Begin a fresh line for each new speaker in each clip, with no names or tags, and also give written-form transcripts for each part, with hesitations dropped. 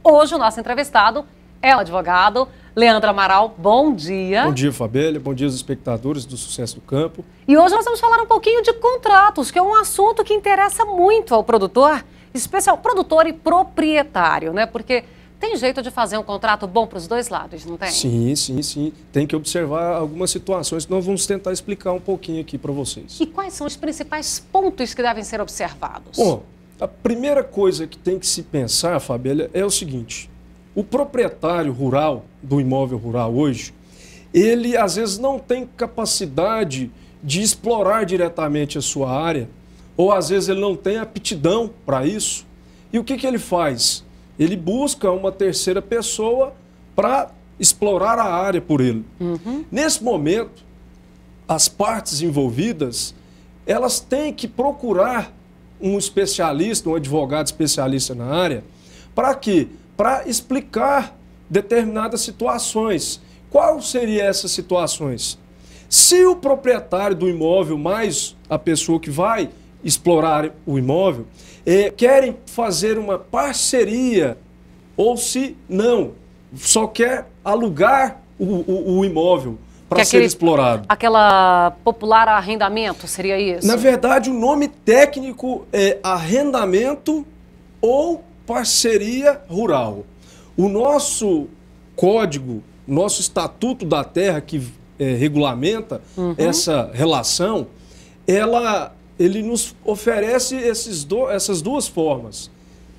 Hoje o nosso entrevistado é o advogado Leandro Amaral. Bom dia.
Bom dia, Fabélia. Bom dia aos espectadores do Sucesso do Campo.
E hoje nós vamos falar um pouquinho de contratos, que é um assunto que interessa muito ao produtor, especial produtor e proprietário, né? Porque tem jeito de fazer um contrato bom para os dois lados, não tem?
Sim. Tem que observar algumas situações que nós vamos tentar explicar um pouquinho aqui para vocês.
E quais são os principais pontos que devem ser observados?
Bom, a primeira coisa que tem que se pensar, Fabélia, é o seguinte. O proprietário rural, do imóvel rural hoje, ele às vezes não tem capacidade de explorar diretamente a sua área, ou às vezes ele não tem aptidão para isso. E o que ele faz? Ele busca uma terceira pessoa para explorar a área por ele. Nesse momento, as partes envolvidas, elas têm que procurar um especialista, um advogado especialista na área, para quê? Para explicar determinadas situações. Qual seriam essas situações? Se o proprietário do imóvel, mais a pessoa que vai explorar o imóvel, querem fazer uma parceria, ou se não, só quer alugar o imóvel para ser explorado.
Aquela popular arrendamento, seria isso?
Na verdade, o nome técnico é arrendamento ou parceria rural. O nosso código, nosso Estatuto da Terra, que regulamenta essa relação, ele nos oferece essas duas formas.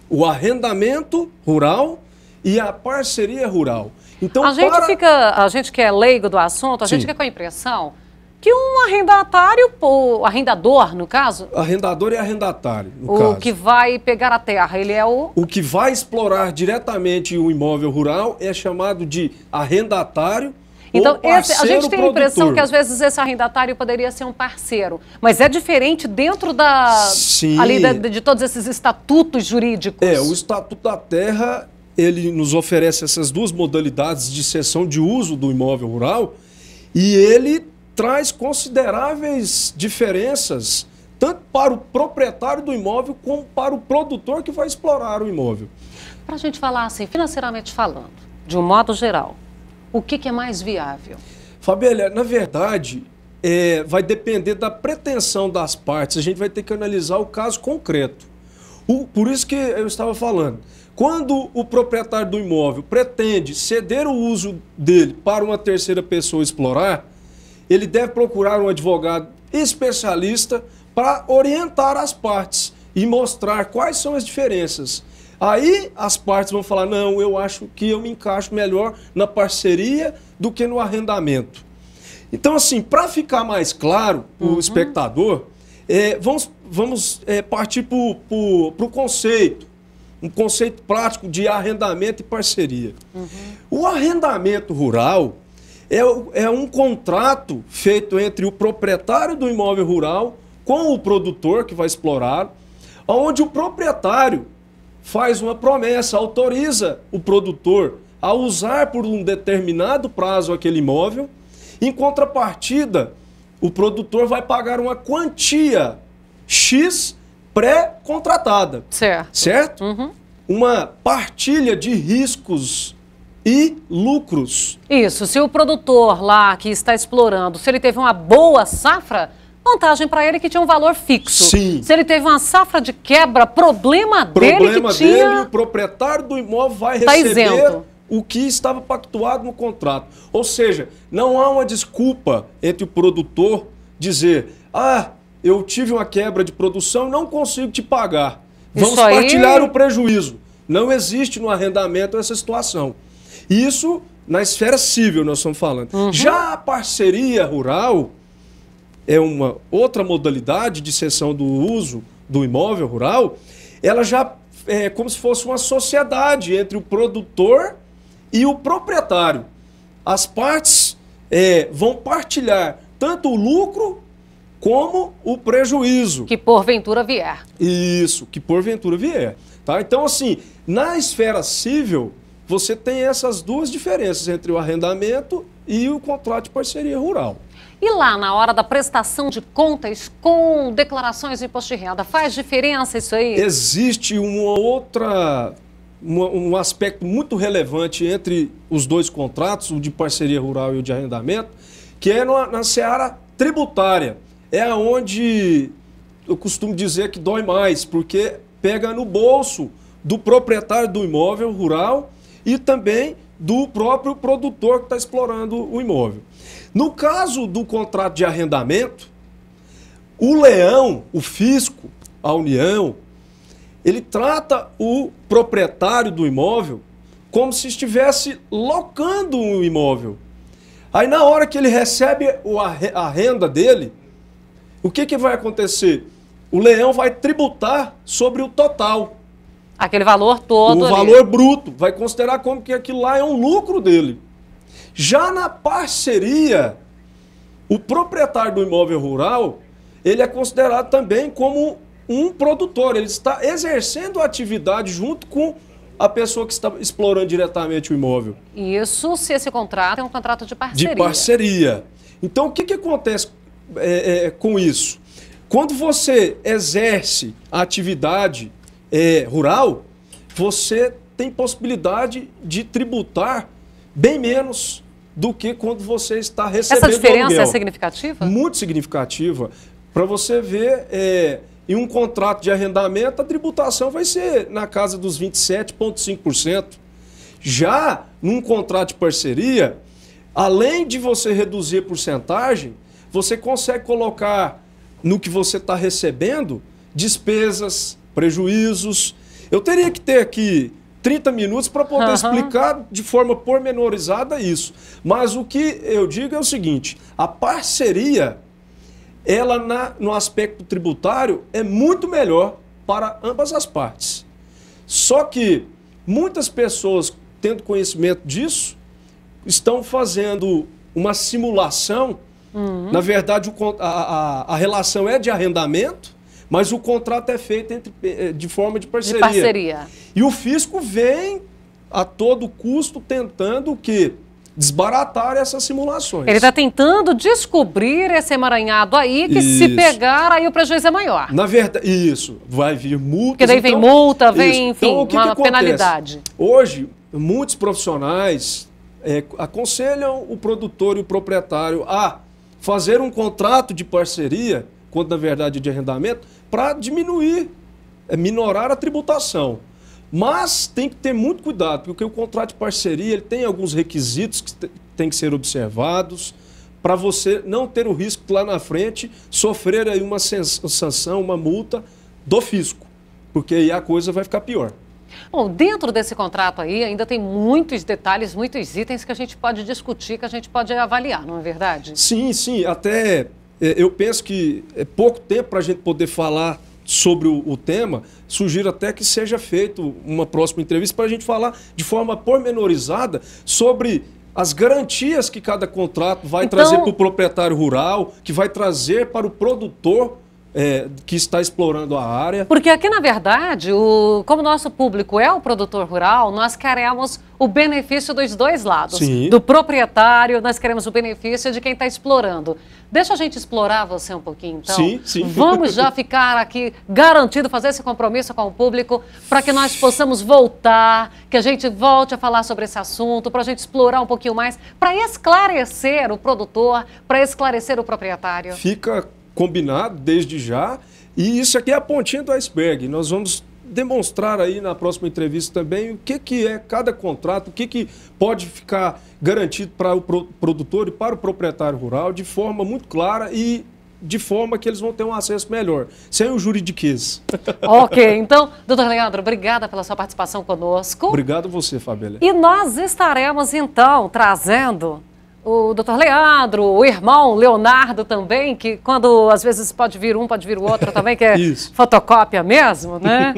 O arrendamento rural e a parceria rural. Então,
a gente que é leigo do assunto, a gente fica com a impressão que um arrendatário, o arrendador, no caso...
Arrendador e arrendatário, no caso.
O que vai pegar a terra, ele é o...
O que vai explorar diretamente o imóvel rural é chamado de arrendatário.
Então, a gente tem a impressão que às vezes esse arrendatário poderia ser um parceiro, mas é diferente dentro de todos esses estatutos jurídicos.
O Estatuto da Terra, ele nos oferece essas duas modalidades de cessão de uso do imóvel rural e ele traz consideráveis diferenças, tanto para o proprietário do imóvel como para o produtor que vai explorar o imóvel.
Para a gente falar assim, financeiramente falando, de um modo geral, o que é mais viável?
Fabélia, na verdade, vai depender da pretensão das partes. A gente vai ter que analisar o caso concreto. Por isso que eu estava falando. Quando o proprietário do imóvel pretende ceder o uso dele para uma terceira pessoa explorar, ele deve procurar um advogado especialista para orientar as partes e mostrar quais são as diferenças. Aí as partes vão falar, não, eu acho que eu me encaixo melhor na parceria do que no arrendamento. Então, assim, para ficar mais claro para o espectador, vamos partir para o conceito, um conceito prático de arrendamento e parceria. O arrendamento rural é um contrato feito entre o proprietário do imóvel rural com o produtor que vai explorar, onde o proprietário faz uma promessa, autoriza o produtor a usar por um determinado prazo aquele imóvel. Em contrapartida, o produtor vai pagar uma quantia X pré-contratada. Certo? Uma partilha de riscos e lucros.
Isso, se o produtor lá que está explorando, se ele teve uma boa safra, vantagem para ele que tinha um valor fixo.
Sim.
Se ele teve uma safra de quebra, problema dele,
o proprietário do imóvel vai receber o que estava pactuado no contrato. Ou seja, não há uma desculpa entre o produtor dizer, eu tive uma quebra de produção, não consigo te pagar. Vamos partilhar o prejuízo. Não existe no arrendamento essa situação. Isso na esfera civil nós estamos falando. Já a parceria rural é uma outra modalidade de cessão do uso do imóvel rural. Ela já é como se fosse uma sociedade entre o produtor e o proprietário. As partes vão partilhar tanto o lucro como o prejuízo.
Que porventura vier.
Isso, que porventura vier. Tá? Então, assim, na esfera civil, você tem essas duas diferenças entre o arrendamento e o contrato de parceria rural.
E lá, na hora da prestação de contas com declarações de imposto de renda, faz diferença isso aí?
Existe uma outra um aspecto muito relevante entre os dois contratos, o de parceria rural e o de arrendamento, que é na seara tributária. É onde eu costumo dizer que dói mais, porque pega no bolso do proprietário do imóvel rural e também do próprio produtor que está explorando o imóvel. No caso do contrato de arrendamento, o leão, o fisco, a União, ele trata o proprietário do imóvel como se estivesse locando um imóvel. Aí na hora que ele recebe a renda dele, o que vai acontecer? O leão vai tributar sobre o total.
Aquele valor todo.
O valor bruto. Vai considerar como que aquilo lá é um lucro dele. Já na parceria, o proprietário do imóvel rural, ele é considerado também como um produtor. Ele está exercendo a atividade junto com a pessoa que está explorando diretamente o imóvel.
Isso se esse contrato é um contrato de parceria.
De parceria. Então, o que acontece com isso? Quando você exerce a atividade rural, você tem possibilidade de tributar bem menos do que quando você está recebendo
aluguel. Essa diferença
aluguel.
É significativa?
Muito significativa. Para você ver, em um contrato de arrendamento, a tributação vai ser na casa dos 27,5%. Já num contrato de parceria, além de você reduzir a porcentagem, você consegue colocar no que você está recebendo despesas, prejuízos. Eu teria que ter aqui 30 minutos para poder explicar de forma pormenorizada isso. Mas o que eu digo é o seguinte, a parceria, ela no aspecto tributário é muito melhor para ambas as partes. Só que muitas pessoas, tendo conhecimento disso, estão fazendo uma simulação. Na verdade, a relação é de arrendamento, mas o contrato é feito de forma de parceria.
De parceria.
E o fisco vem a todo custo tentando o quê? Desbaratar essas simulações.
Ele está tentando descobrir esse emaranhado aí, que se pegar, aí o prejuízo é maior.
Na verdade, isso. Vai vir multas.
Porque daí vem multa, vem, enfim,
então,
uma penalidade.
Hoje, muitos profissionais aconselham o produtor e o proprietário a fazer um contrato de parceria, quando na verdade é de arrendamento, para diminuir, minorar a tributação. Mas tem que ter muito cuidado, porque o contrato de parceria ele tem alguns requisitos que têm que ser observados para você não ter o risco de, lá na frente, sofrer aí uma sanção, uma multa do fisco, porque aí a coisa vai ficar pior.
Bom, dentro desse contrato aí ainda tem muitos detalhes, muitos itens que a gente pode discutir, que a gente pode avaliar, não é verdade?
Sim, sim. Até eu penso que é pouco tempo para a gente poder falar sobre o tema. Sugiro até que seja feito uma próxima entrevista para a gente falar de forma pormenorizada sobre as garantias que cada contrato vai trazer para o proprietário rural, que vai trazer para o produtor que está explorando a área.
Porque aqui, na verdade, como o nosso público é o produtor rural, nós queremos o benefício dos dois lados.
Sim.
Do proprietário, nós queremos o benefício de quem está explorando. Deixa a gente explorar você um pouquinho, então.
Sim, sim.
Vamos já ficar aqui garantido, fazer esse compromisso com o público, para que nós possamos voltar, que a gente volte a falar sobre esse assunto, para a gente explorar um pouquinho mais, para esclarecer o produtor, para esclarecer o proprietário.
Fica combinado desde já, e isso aqui é a pontinha do iceberg. Nós vamos demonstrar aí na próxima entrevista também o que é cada contrato, o que pode ficar garantido para o produtor e para o proprietário rural de forma muito clara e de forma que eles vão ter um acesso melhor, sem o juridiquês.
Ok, então, doutor Leandro, obrigada pela sua participação conosco.
Obrigado a você, Fabíola.
E nós estaremos, então, trazendo o doutor Leandro, o irmão Leonardo também, que quando às vezes pode vir um, pode vir o outro também, que é fotocópia mesmo, né?